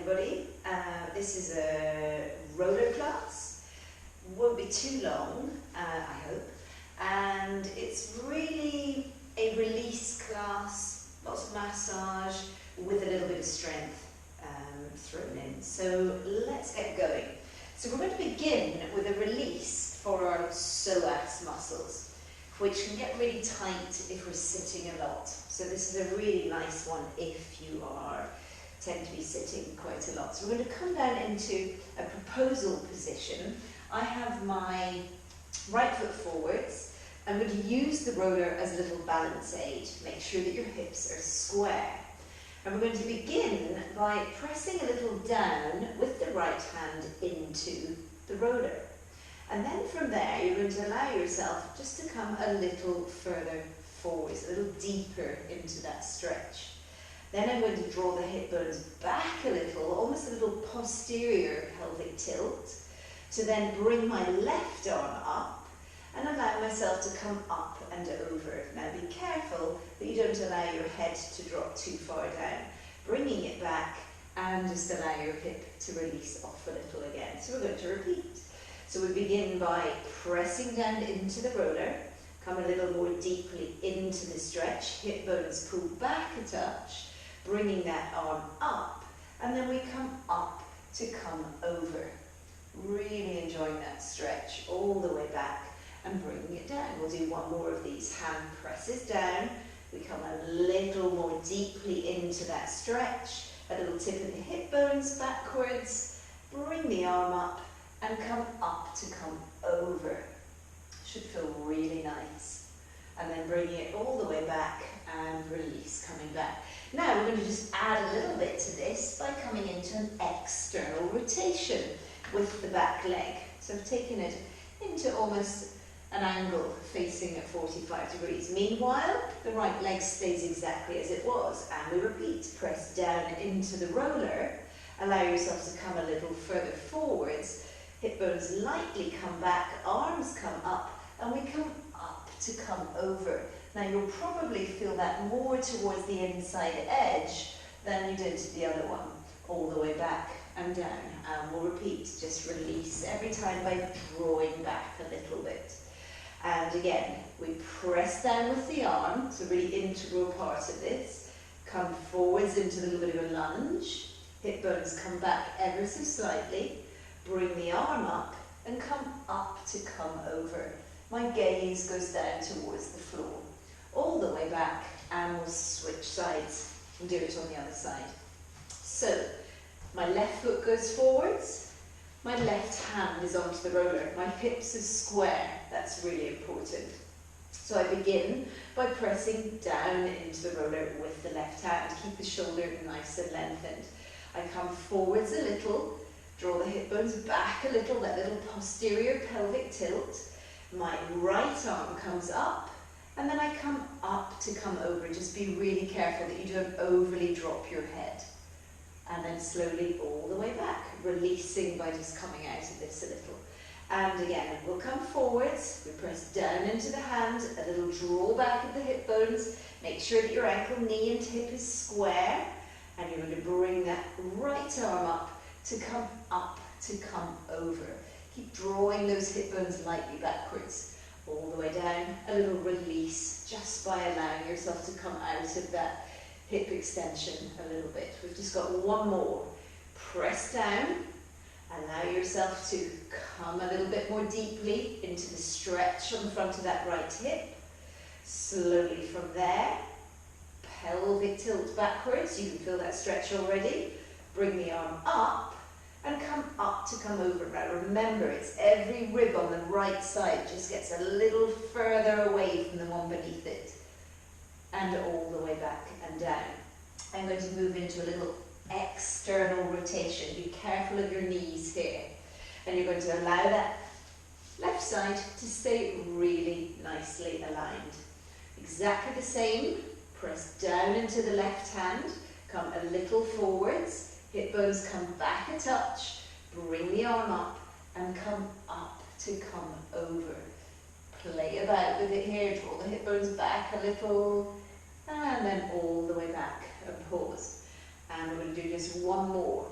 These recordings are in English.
everybody. This is a roller class. Won't be too long, I hope. And it's really a release class, lots of massage with a little bit of strength thrown in. So let's get going. So we're going to begin with a release for our psoas muscles, which can get really tight if we're sitting a lot. So this is a really nice one if you tend to be sitting quite a lot. So we're going to come down into a proposal position. I have my right foot forwards. I'm going to use the roller as a little balance aid. Make sure that your hips are square. And we're going to begin by pressing a little down with the right hand into the roller. And then from there, you're going to allow yourself just to come a little further forwards, a little deeper into that stretch. Then I'm going to draw the hip bones back a little, almost a little posterior pelvic tilt, to then bring my left arm up and allow myself to come up and over. Now be careful that you don't allow your head to drop too far down, bringing it back and just allow your hip to release off a little again. So we're going to repeat. So we begin by pressing down into the roller, come a little more deeply into the stretch, hip bones pull back a touch, bringing that arm up, and then we come up to come over. Really enjoying that stretch all the way back and bringing it down. We'll do one more of these. Hand presses down, we come a little more deeply into that stretch, a little tip of the hip bones backwards, bring the arm up and come up to come over. Should feel really nice. And then bringing it all the way back and release, coming back. Now we're going to just add a little bit to this by coming into an external rotation with the back leg. So I've taken it into almost an angle facing at 45 degrees. Meanwhile, the right leg stays exactly as it was. And we repeat, press down into the roller, allow yourself to come a little further forwards, hip bones lightly come back, arms come up, and we come up to come over. Now you'll probably feel that more towards the inside edge than you did the other one, all the way back and down. And we'll repeat, just release every time by drawing back a little bit. And again, we press down with the arm, it's a really integral part of this. Come forwards into a little bit of a lunge, hip bones come back ever so slightly, bring the arm up and come up to come over. My gaze goes down towards the floor, all the way back, and we'll switch sides and do it on the other side. So, my left foot goes forwards, my left hand is onto the roller, my hips are square, that's really important. So I begin by pressing down into the roller with the left hand, keep the shoulder nice and lengthened. I come forwards a little, draw the hip bones back a little, that little posterior pelvic tilt. My right arm comes up, and then I come up to come over. Just be really careful that you don't overly drop your head. And then slowly all the way back, releasing by just coming out of this a little. And again, we'll come forwards, we press down into the hand, a little draw back of the hip bones. Make sure that your ankle, knee and hip is square. And you're going to bring that right arm up to come over. Keep drawing those hip bones lightly backwards, all the way down. A little release just by allowing yourself to come out of that hip extension a little bit. We've just got one more. Press down, allow yourself to come a little bit more deeply into the stretch on the front of that right hip. Slowly from there, pelvic tilt backwards. You can feel that stretch already. Bring the arm up and come up to come over. Now remember, it's every rib on the right side just gets a little further away from the one beneath it. And all the way back and down. I'm going to move into a little external rotation. Be careful of your knees here. And you're going to allow that left side to stay really nicely aligned. Exactly the same. Press down into the left hand. Come a little forwards. Hip bones come back a touch. Bring the arm up and come up to come over. Play about with it here. Draw the hip bones back a little. And then all the way back and pause. And we're going to do just one more.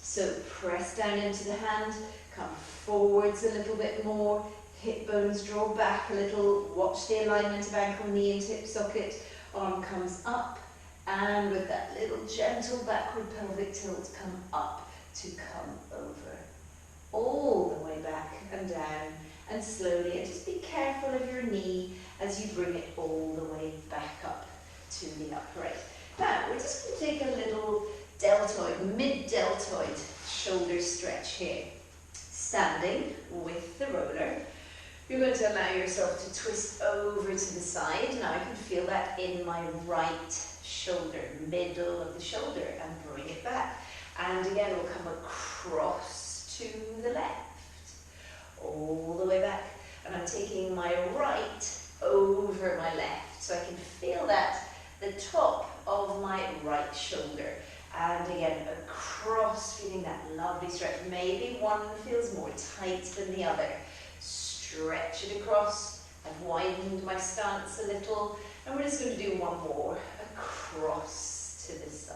So press down into the hand, come forwards a little bit more, hip bones draw back a little, watch the alignment of ankle, knee and hip socket, arm comes up, and with that little gentle backward pelvic tilt, come up to come over. All the way back and down, and slowly, and just be careful of your knee as you bring it all the way back up to the upright. Now, we're just going to take a little deltoid, mid-deltoid shoulder stretch here. Standing with the roller, you're going to allow yourself to twist over to the side. Now I can feel that in my right shoulder, middle of the shoulder, and bring it back. And again, we'll come across to the left, all the way back. And I'm taking my right over my left, so I can feel that the top of my right shoulder. And again, across, feeling that lovely stretch. Maybe one feels more tight than the other. Stretch it across. I've widened my stance a little. And we're just going to do one more. Across to the side.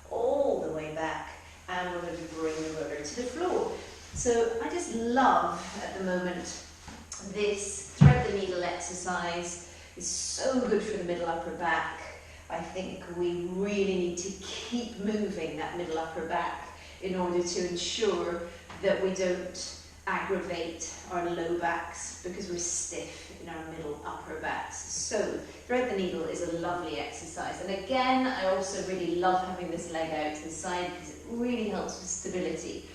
All the way back. And we're going to bring the roller to the floor. So I just love, at the moment, this thread the needle exercise. Is so good for the middle upper back. I think we really need to keep moving that middle upper back in order to ensure that we don't aggravate our low backs because we're stiff in our middle upper backs. So thread the needle is a lovely exercise. And again, I also really love having this leg out to the side because it really helps with stability.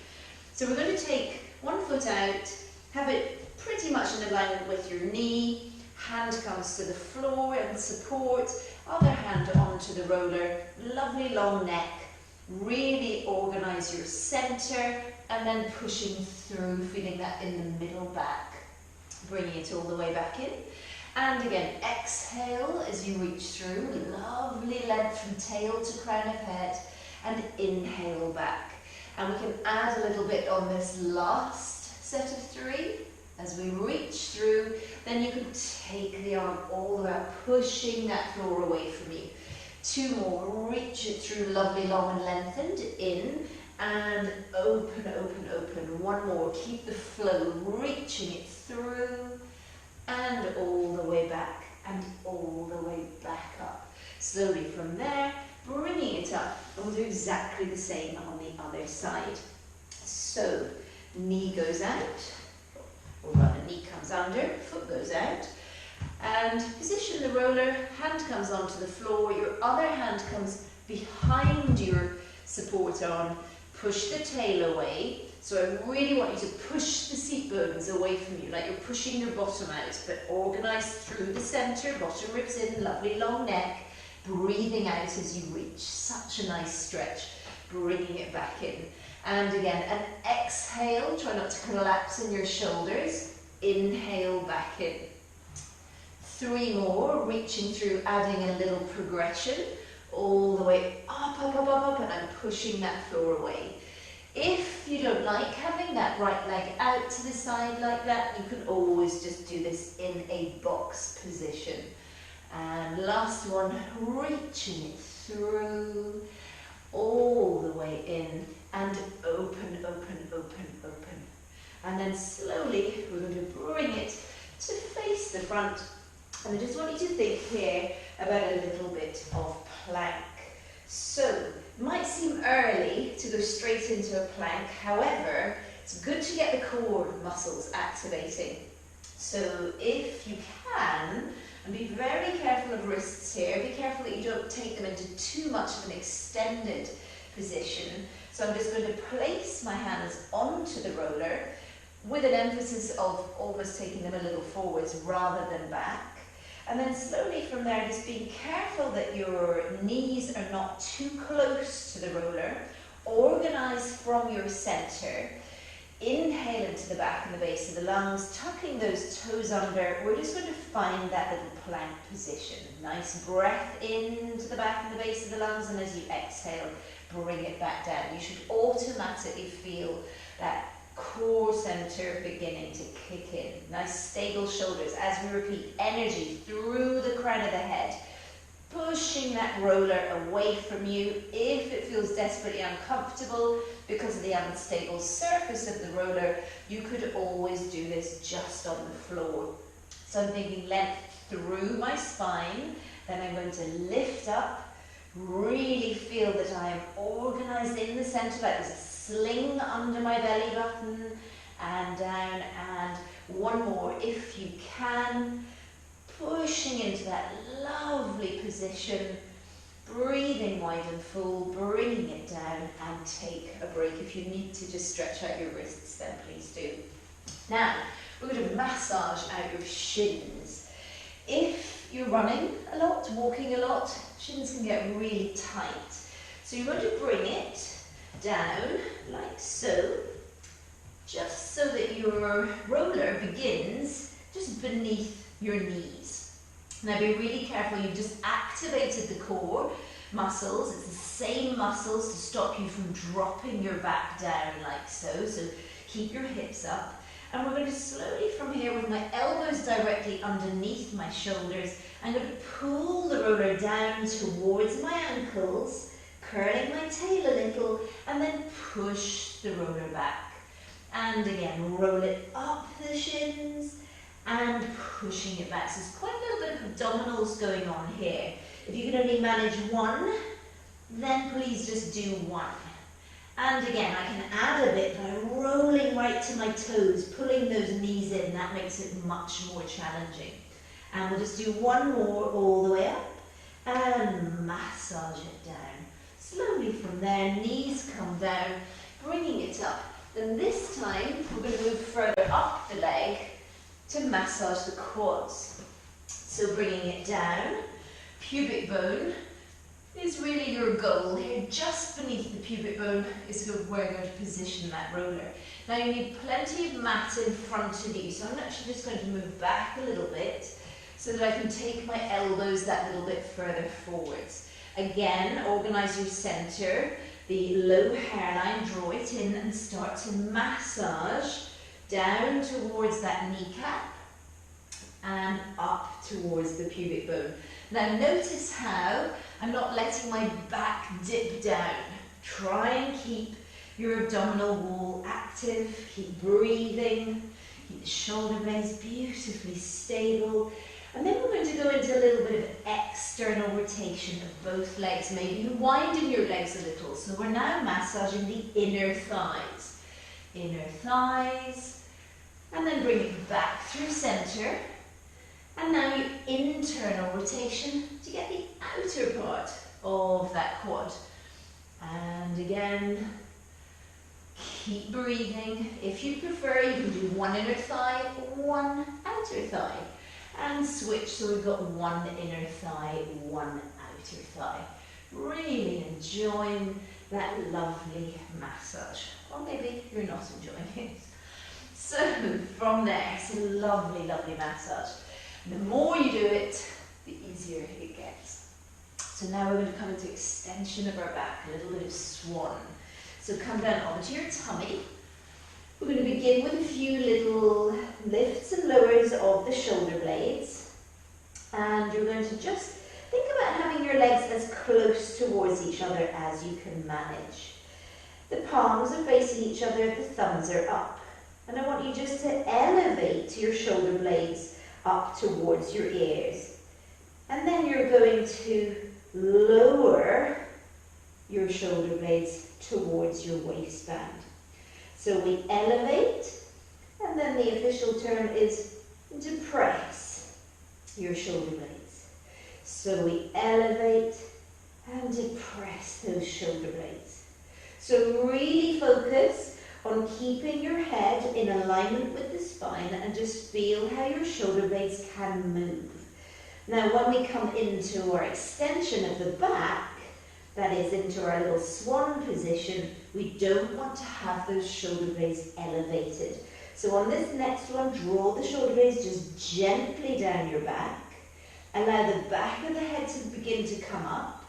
So we're going to take one foot out, have it pretty much in alignment with your knee, hand comes to the floor and support, other hand onto the roller, lovely long neck, really organize your center, and then pushing through, feeling that in the middle back, bringing it all the way back in. And again, exhale as you reach through, lovely length from tail to crown of head, and inhale back. And we can add a little bit on this last set of three. As we reach through, then you can take the arm all the way up, pushing that floor away from you. Two more, reach it through, lovely long and lengthened, in, and open, open, open. One more, keep the flow, reaching it through, and all the way back, and all the way back up. Slowly from there, bringing it up, and we'll do exactly the same on the other side. So, knee goes out, or rather knee comes under, foot goes out, and position the roller, hand comes onto the floor, your other hand comes behind your support arm, push the tail away. So I really want you to push the seat bones away from you, like you're pushing your bottom out, but organise through the centre, bottom ribs in, lovely long neck, breathing out as you reach. Such a nice stretch, bringing it back in. And again, an exhale, try not to collapse in your shoulders. Inhale back in. Three more, reaching through, adding a little progression, all the way up, up, up, up, up, and I'm pushing that floor away. If you don't like having that right leg out to the side like that, you can always just do this in a box position. And last one, reaching it through, all the way in, and open, open, open, open. And then slowly, we're going to bring it to face the front. And I just want you to think here about a little bit of plank. So, it might seem early to go straight into a plank. However, it's good to get the core muscles activating. So if you can, and be very careful of wrists here, be careful that you don't take them into too much of an extended position. So I'm just going to place my hands onto the roller with an emphasis of almost taking them a little forwards rather than back. And then slowly from there, just being careful that your knees are not too close to the roller. Organize from your center. Inhale into the back and the base of the lungs, tucking those toes under. We're just going to find that little plank position. Nice breath into the back and the base of the lungs, and as you exhale, bring it back down. You should automatically feel that core center beginning to kick in. Nice stable shoulders as we repeat. Energy through the crown of the head. Push pushing that roller away from you. If it feels desperately uncomfortable because of the unstable surface of the roller, you could always do this just on the floor. So I'm thinking length through my spine, then I'm going to lift up, really feel that I am organized in the center, like there's a sling under my belly button, and down, and one more if you can, pushing into that lovely position, breathing wide and full, bringing it down, and take a break. If you need to just stretch out your wrists, then please do. Now, we're going to massage out your shins. If you're running a lot, walking a lot, shins can get really tight. So you're going to bring it down like so, just so that your roller begins just beneath your knees. Now be really careful, you've just activated the core muscles. It's the same muscles to stop you from dropping your back down like so. So keep your hips up. And we're going to slowly from here, with my elbows directly underneath my shoulders, I'm going to pull the roller down towards my ankles, curling my tail a little, and then push the roller back. And again, roll it up the shins and pushing it back. So there's quite a little bit of abdominals going on here. If you can only manage one, then please just do one. And again, I can add a bit by rolling right to my toes, pulling those knees in. That makes it much more challenging. And we'll just do one more all the way up and massage it down. Slowly from there, knees come down, bringing it up. Then this time, we're going to move further up the leg to massage the quads. So bringing it down, pubic bone is really your goal here. Just beneath the pubic bone is where we're going to position that roller. Now you need plenty of mat in front of you, so I'm actually just going to move back a little bit so that I can take my elbows that little bit further forwards. Again, organize your center, the low hairline, draw it in and start to massage down towards that kneecap and up towards the pubic bone. Now notice how I'm not letting my back dip down. Try and keep your abdominal wall active, keep breathing, keep the shoulder blades beautifully stable. And then we're going to go into a little bit of external rotation of both legs, maybe winding your legs a little. So we're now massaging the inner thighs. Inner thighs, and then bring it back through center. And now your internal rotation to get the outer part of that quad. And again, keep breathing. If you prefer, you can do one inner thigh, one outer thigh. And switch, so we've got one inner thigh, one outer thigh. Really enjoying that lovely massage. Or maybe you're not enjoying it. So from there, it's a lovely, lovely massage. The more you do it, the easier it gets. So now we're going to come into extension of our back, a little bit of swan. So come down onto your tummy. We're going to begin with a few little lifts and lowers of the shoulder blades. And you're going to just think about having your legs as close towards each other as you can manage. The palms are facing each other, the thumbs are up. And I want you just to elevate your shoulder blades up towards your ears. And then you're going to lower your shoulder blades towards your waistband. So we elevate, and then the official term is depress your shoulder blades. So we elevate and depress those shoulder blades. So really focus on keeping your head in alignment with the spine and just feel how your shoulder blades can move. Now when we come into our extension of the back, that is into our little swan position, we don't want to have those shoulder blades elevated. So on this next one, draw the shoulder blades just gently down your back. Allow the back of the head to begin to come up.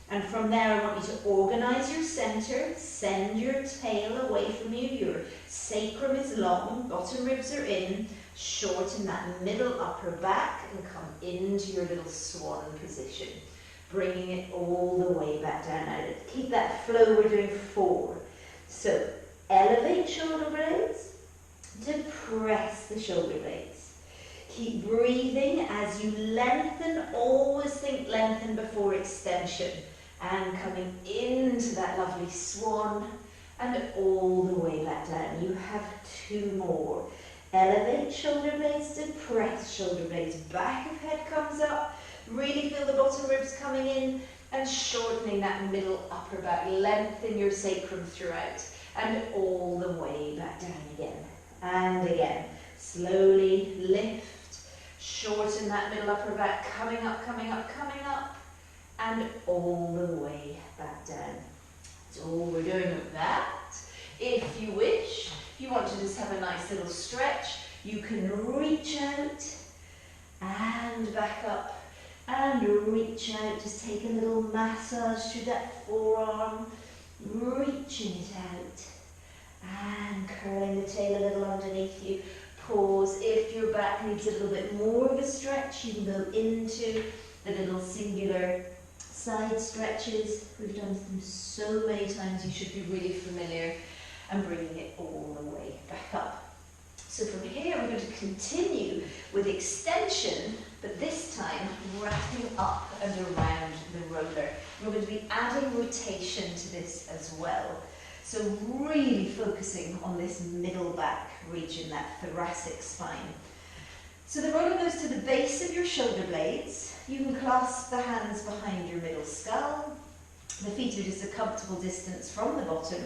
And from there, I want you to organize your center, send your tail away from you. Your sacrum is long, bottom ribs are in, shorten that middle upper back and come into your little swan position. bringing it all the way back down. Now keep that flow, we're doing 4. So elevate shoulder blades, depress the shoulder blades. Keep breathing as you lengthen, always think lengthen before extension. And coming into that lovely swan and all the way back down. You have 2 more. Elevate shoulder blades, depress shoulder blades. Back of head comes up. Really feel the bottom ribs coming in and shortening that middle upper back. Lengthen your sacrum throughout and all the way back down again. And again, slowly lift, shorten that middle upper back, coming up, coming up, coming up, and all the way back down. That's all we're doing with that. If you wish, if you want to just have a nice little stretch, you can reach out and back up and reach out. Just take a little massage through that forearm, reaching it out and curling the tail a little underneath you. Pause. If your back needs a little bit more of a stretch, you can go into the little singular side stretches. We've done them so many times, you should be really familiar, and bringing it all the way back up. So from here we're going to continue with extension, but this time wrapping up and around the roller. We're going to be adding rotation to this as well. So really focusing on this middle back region, that thoracic spine. So the roller goes to the base of your shoulder blades. You can clasp the hands behind your middle skull. The feet are just a comfortable distance from the bottom.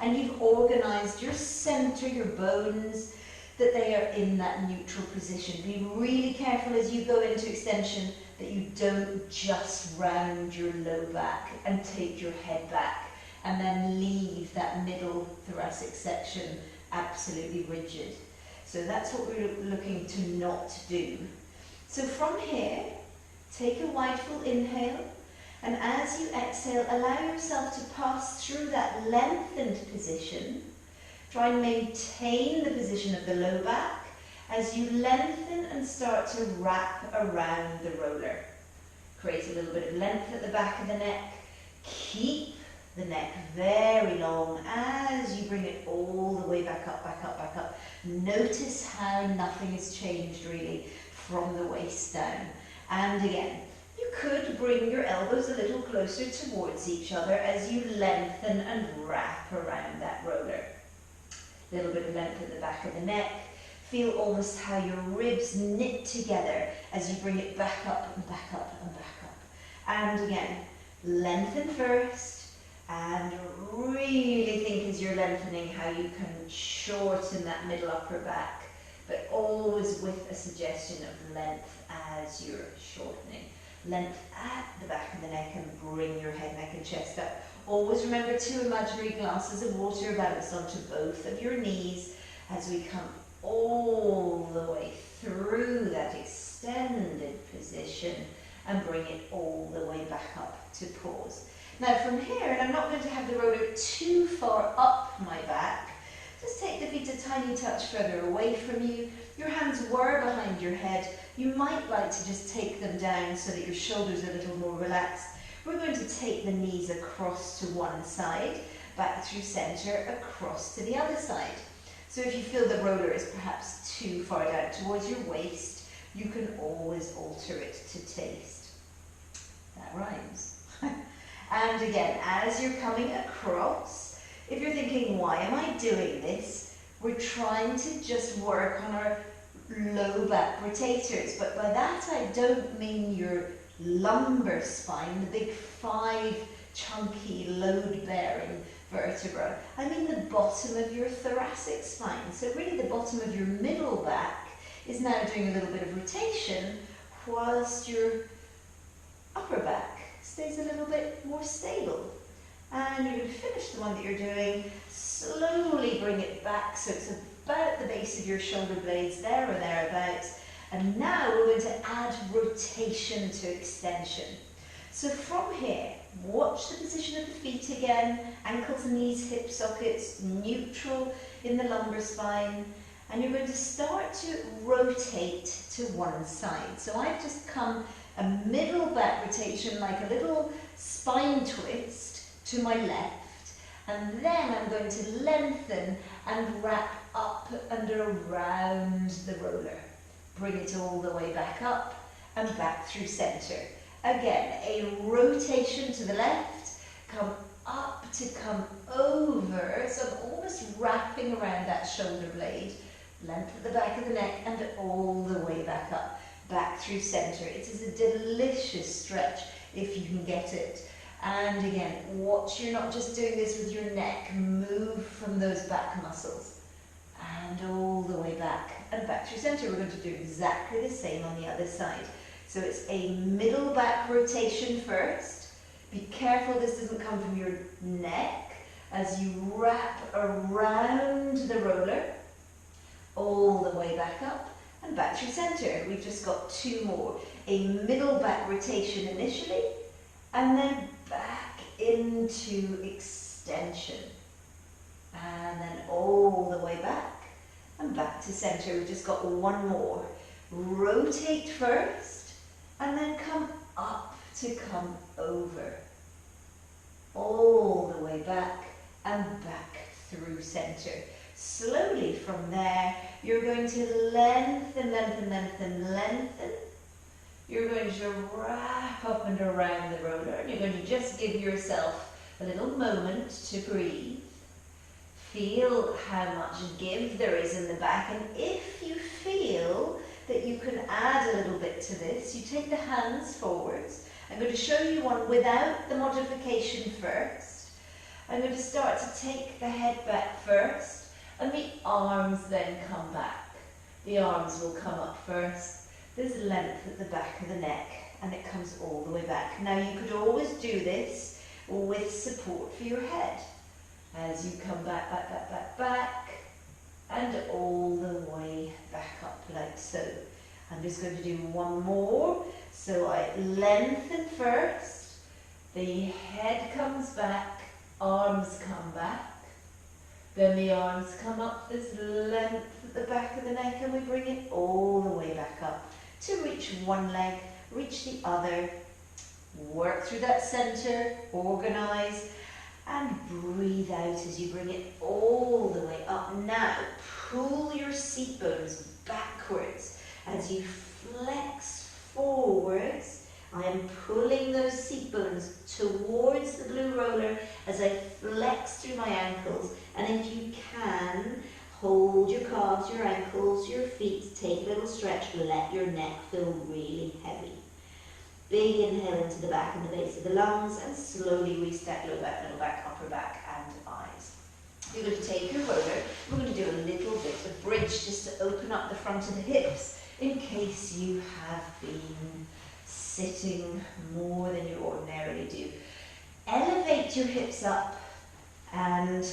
And you've organised your centre, your bones, that they are in that neutral position. Be really careful as you go into extension that you don't just round your low back and take your head back and then leave that middle thoracic section absolutely rigid. So that's what we're looking to not do. So from here, take a wide full inhale, and as you exhale, allow yourself to pass through that lengthened position. Try and maintain the position of the low back as you lengthen and start to wrap around the roller. Create a little bit of length at the back of the neck. Keep the neck very long as you bring it all the way back up, back up, back up. Notice how nothing has changed really from the waist down. And again, you could bring your elbows a little closer towards each other as you lengthen and wrap around that roller. A little bit of length at the back of the neck. Feel almost how your ribs knit together as you bring it back up and back up and back up. And again, lengthen first. And really think as you're lengthening how you can shorten that middle upper back, but always with a suggestion of length as you're shortening. Length at the back of the neck and bring your head, neck and chest up. Always remember 2 imaginary glasses of water balanced onto both of your knees as we come all the way through that extended position and bring it all the way back up to pause. Now from here, and I'm not going to have the roller too far up my back, just take the feet a tiny touch further away from you. Your hands were behind your head. You might like to just take them down so that your shoulders are a little more relaxed. We're going to take the knees across to one side, back through centre, across to the other side. So if you feel the roller is perhaps too far down towards your waist, you can always alter it to taste. That rhymes. And again, as you're coming across, if you're thinking, why am I doing this? We're trying to just work on our low back rotators. But by that, I don't mean your lumbar spine, the big 5 chunky load-bearing vertebra. I mean the bottom of your thoracic spine. So really the bottom of your middle back is now doing a little bit of rotation whilst your upper back stays a little bit more stable. And you're going to finish the one that you're doing, slowly bring it back so it's about the base of your shoulder blades, there or thereabouts. And now we're going to add rotation to extension. So from here, watch the position of the feet again, ankles, knees, hip sockets, neutral in the lumbar spine. And you're going to start to rotate to one side. So I've just come a middle back rotation like a little spine twist to my left, and then I'm going to lengthen and wrap up and around the roller. Bring it all the way back up and back through center. Again, a rotation to the left, come up to come over, so I'm almost wrapping around that shoulder blade, length at the back of the neck and all the way back up, back through center. It is a delicious stretch if you can get it. And again, watch you're not just doing this with your neck, move from those back muscles and all the way back and back through center. We're going to do exactly the same on the other side. So it's a middle back rotation first. Be careful this doesn't come from your neck as you wrap around the roller, all the way back up and back through center. We've just got two more. A middle back rotation initially, and then back into extension. And then all the way back and back to center. We've just got one more. Rotate first, and then come up to come over. All the way back and back through center. Slowly from there, you're going to lengthen, lengthen, lengthen, lengthen. You're going to wrap up and around the roller, and you're going to just give yourself a little moment to breathe. Feel how much give there is in the back, and if you feel that you can add a little bit to this, you take the hands forwards. I'm going to show you one without the modification first. I'm going to start to take the head back first, and the arms then come back. The arms will come up first. There's length at the back of the neck, and it comes all the way back. Now you could always do this with support for your head. As you come back, back, back, back, back, and all the way back up like so. I'm just going to do one more. So I lengthen first, the head comes back, arms come back, then the arms come up, there's length at the back of the neck, and we bring it all the way back up to reach one leg, reach the other, work through that center, organize, and breathe out as you bring it all the way up. Now, pull your seat bones backwards as you flex forwards. I am pulling those seat bones towards the blue roller as I flex through my ankles. And if you can, hold your calves, your ankles, your feet, take a little stretch, let your neck feel really heavy. Big inhale into the back and the base of the lungs, and slowly restack low back, middle back, upper back, and eyes. You're going to take your roller. We're going to do a little bit of bridge just to open up the front of the hips in case you have been sitting more than you ordinarily do. Elevate your hips up, and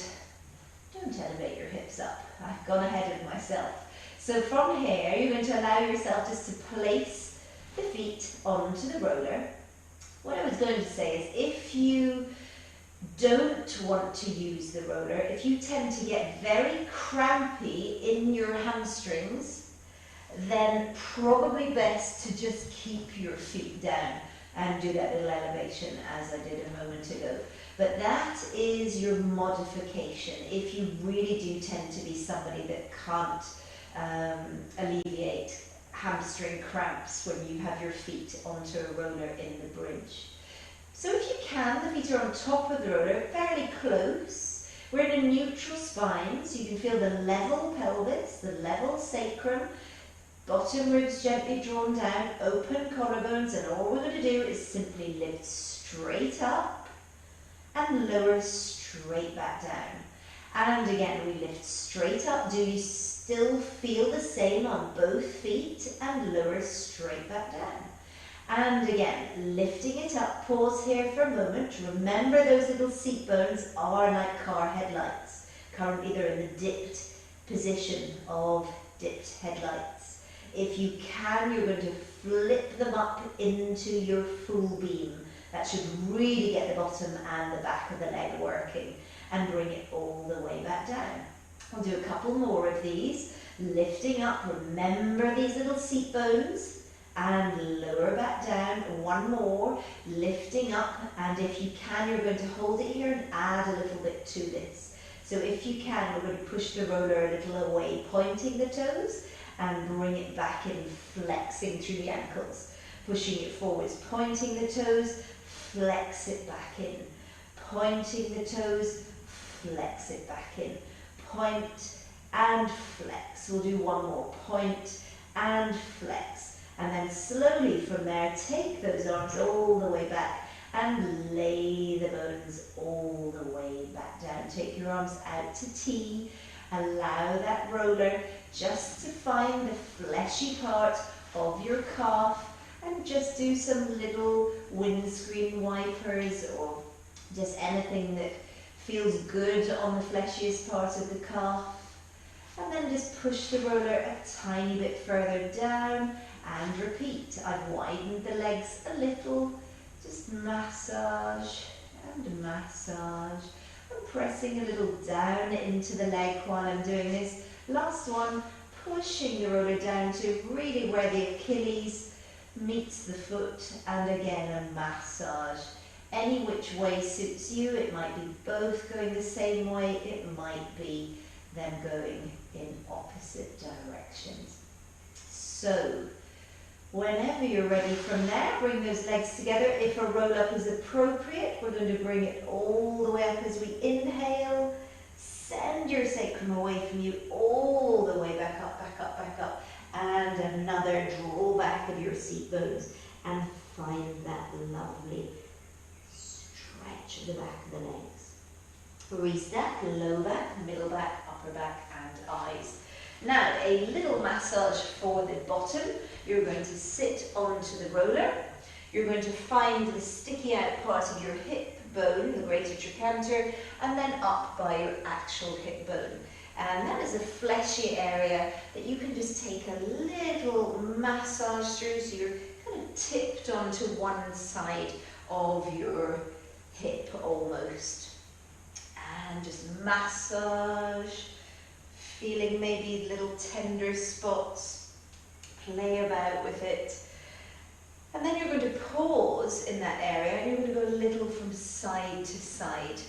don't elevate your hips up. I've gone ahead of myself. So from here, you're going to allow yourself just to place the feet onto the roller. What I was going to say is if you don't want to use the roller, if you tend to get very crampy in your hamstrings, then probably best to just keep your feet down and do that little elevation as I did a moment ago. But that is your modification if you really do tend to be somebody that can't alleviate hamstring cramps when you have your feet onto a roller in the bridge. So if you can, the feet are on top of the roller, fairly close. We're in a neutral spine, so you can feel the level pelvis, the level sacrum, bottom ribs gently drawn down, open collarbones, and all we're going to do is simply lift straight up and lower straight back down. And again, we lift straight up. Do you still feel the same on both feet? And lower straight back down. And again, lifting it up. Pause here for a moment. Remember those little seat bones are like car headlights. Currently they're in the dipped position of dipped headlights. If you can, you're going to flip them up into your full beam. That should really get the bottom and the back of the leg working, and bring it all the way back down. I'll do a couple more of these. Lifting up, remember these little seat bones, and lower back down. One more, lifting up, and if you can, you're going to hold it here and add a little bit to this. So if you can, we're going to push the roller a little away, pointing the toes, and bring it back in, flexing through the ankles. Pushing it forwards, pointing the toes, flex it back in. Pointing the toes, flex it back in. Point and flex. We'll do one more. Point and flex. And then slowly from there, take those arms all the way back and lay the bones all the way back down. Take your arms out to T. Allow that roller just to find the fleshy part of your calf, and just do some little windscreen wipers or just anything that feels good on the fleshiest part of the calf. And then just push the roller a tiny bit further down and repeat. I've widened the legs a little, just massage and massage. I'm pressing a little down into the leg while I'm doing this. Last one, pushing the roller down to really where the Achilles meets the foot, and again a massage. Any which way suits you. It might be both going the same way, it might be them going in opposite directions. So whenever you're ready from there, bring those legs together. If a roll up is appropriate, we're going to bring it all the way up as we inhale. Send your sacrum away from you all the way back up, back up, back up. And another draw back of your seat bones and find that lovely stretch of the back of the legs. Restack, low back, middle back, upper back and eyes. Now a little massage for the bottom. You're going to sit onto the roller. You're going to find the sticky out part of your hip bone, the greater trochanter, and then up by your actual hip bone. And that is a fleshy area that you can just take a little massage through, so you're kind of tipped onto one side of your hip almost. And just massage, feeling maybe little tender spots, play about with it. And then you're going to pause in that area and you're going to go a little from side to side.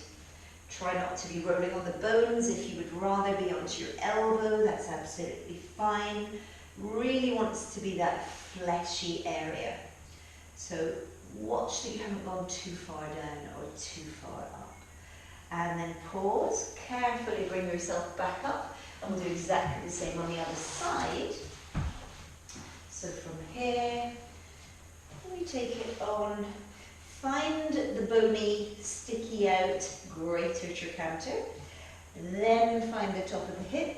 Try not to be rolling on the bones. If you would rather be onto your elbow, that's absolutely fine. Really wants to be that fleshy area. So watch that you haven't gone too far down or too far up. And then pause, carefully bring yourself back up, and we'll do exactly the same on the other side. So from here, we take it on. Find the bony, sticky out, greater trochanter. Then find the top of the hip.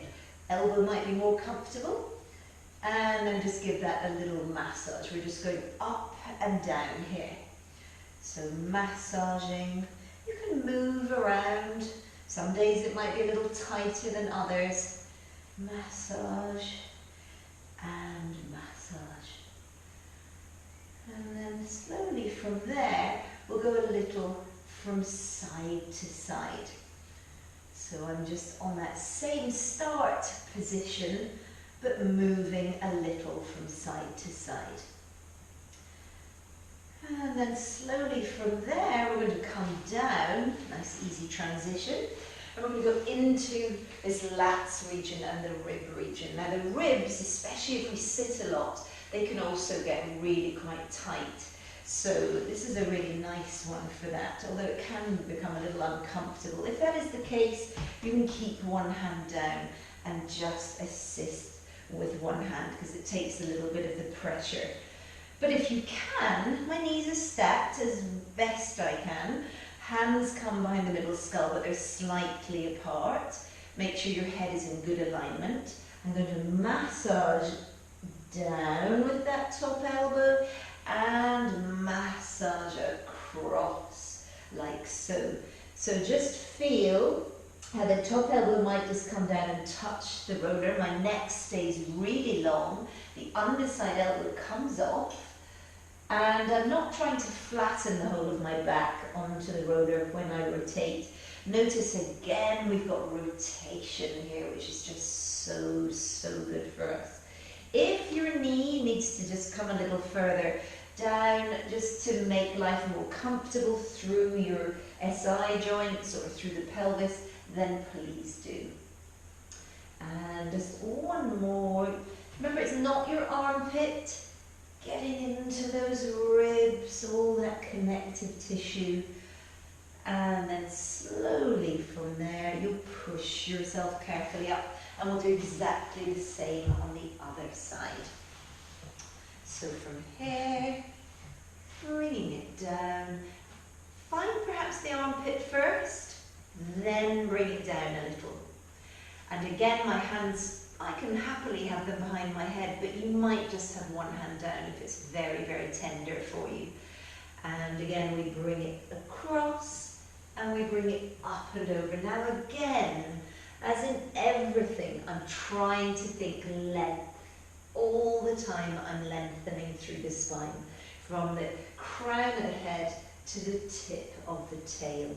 Elbow might be more comfortable. And then just give that a little massage. We're just going up and down here. So massaging. You can move around. Some days it might be a little tighter than others. Massage and massage. And then slowly from there, we'll go a little from side to side. So I'm just on that same start position, but moving a little from side to side. And then slowly from there, we're going to come down, nice easy transition, and we're going to go into this lats region and the rib region. Now the ribs, especially if we sit a lot, they can also get really quite tight. So this is a really nice one for that, although it can become a little uncomfortable. If that is the case, you can keep one hand down and just assist with one hand, because it takes a little bit of the pressure. But if you can, my knees are stacked as best I can. Hands come behind the middle skull, but they're slightly apart. Make sure your head is in good alignment. I'm going to massage down with that top elbow and massage across like so. So just feel how the top elbow might just come down and touch the roller. My neck stays really long. The underside elbow comes off. And I'm not trying to flatten the whole of my back onto the roller when I rotate. Notice again we've got rotation here, which is just so good for us. If your knee needs to just come a little further down, just to make life more comfortable through your SI joints or through the pelvis, then please do. And just one more. Remember, it's not your armpit. Getting into those ribs, all that connective tissue. And then slowly from there, you'll push yourself carefully up. And we'll do exactly the same on the other side. So from here, bringing it down. Find perhaps the armpit first, then bring it down a little. And again, my hands, I can happily have them behind my head, but you might just have one hand down if it's very, very tender for you. And again, we bring it across and we bring it up and over. Now again, as in everything, I'm trying to think length. All the time I'm lengthening through the spine, from the crown of the head to the tip of the tail.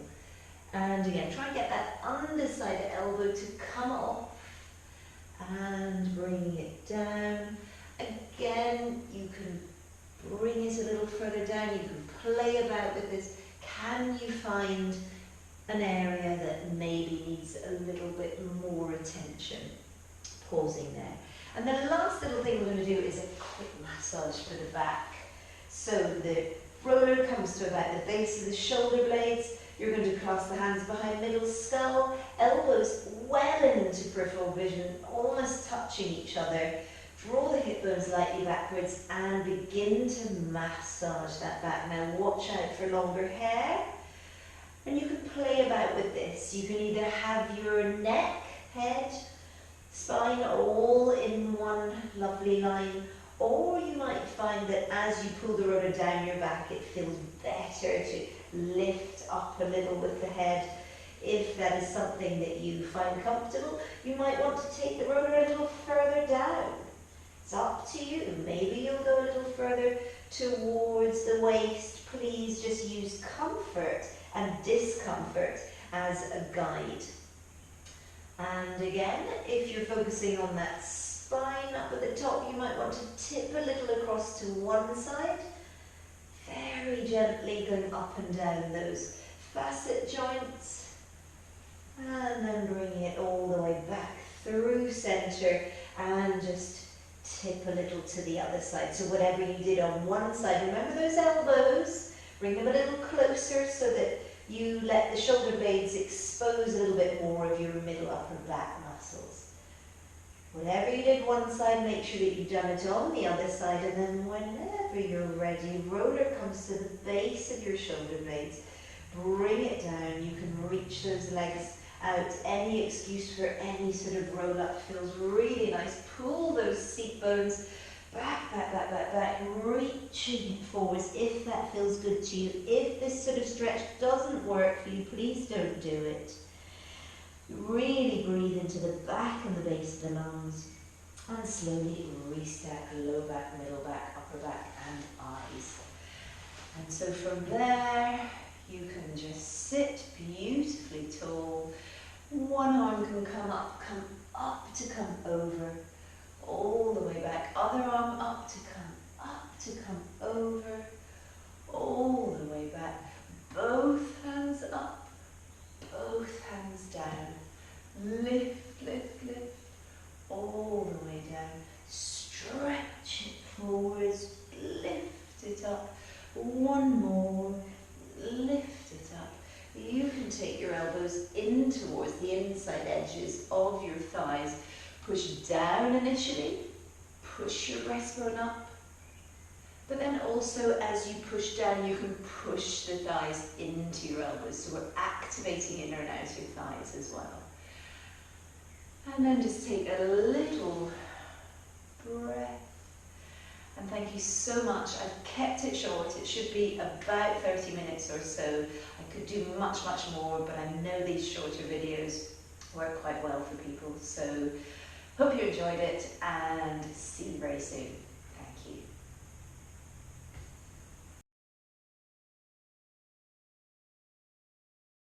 And again, try and get that underside elbow to come off and bringing it down. Again, you can bring it a little further down. You can play about with this. Can you find an area that maybe needs a little bit more attention? Pausing there. And the last little thing we're going to do is a quick massage for the back. So the roller comes to about the base of the shoulder blades. You're going to clasp the hands behind middle skull, elbows well into peripheral vision, almost touching each other. Draw the hip bones lightly backwards and begin to massage that back. Now watch out for longer hair. And you can play about with this. You can either have your neck, head, spine all in one lovely line, or you might find that as you pull the roller down your back, it feels better to lift up a little with the head. If that is something that you find comfortable, you might want to take the roller a little further down. It's up to you. Maybe you'll go a little further towards the waist. Please just use comfort and discomfort as a guide. And again, if you're focusing on that spine up at the top, you might want to tip a little across to one side. Very gently going up and down those facet joints. And then bringing it all the way back through center and just tip a little to the other side. So whatever you did on one side, remember those elbows, bring them a little closer so that you let the shoulder blades expose a little bit more of your middle upper back muscles. Whatever you did one side, make sure that you've done it on the other side, and then whenever you're ready, roller comes to the base of your shoulder blades. Bring it down. You can reach those legs out. Any excuse for any sort of roll up feels really nice. Pull those seat bones back, back, back, back, back, reaching it forwards if that feels good to you. If this sort of stretch doesn't work for you, please don't do it. Really breathe into the back and the base of the lungs, and slowly restack low back, middle back, upper back, and eyes. And so from there, you can just sit beautifully tall. One arm can come up to come over, all the way back. Other arm up to come over, all the way back. Both hands up, both hands down. Lift, lift, lift, all the way down. Stretch it forwards, lift it up. One more, lift it up. You can take your elbows in towards the inside edges of your thighs. Push down initially, push your breastbone up, but then also as you push down, you can push the thighs into your elbows. So we're activating inner and outer thighs as well. And then just take a little breath. And thank you so much. I've kept it short. It should be about 30 minutes or so. I could do much, much more, but I know these shorter videos work quite well for people. So hope you enjoyed it, and see you very soon.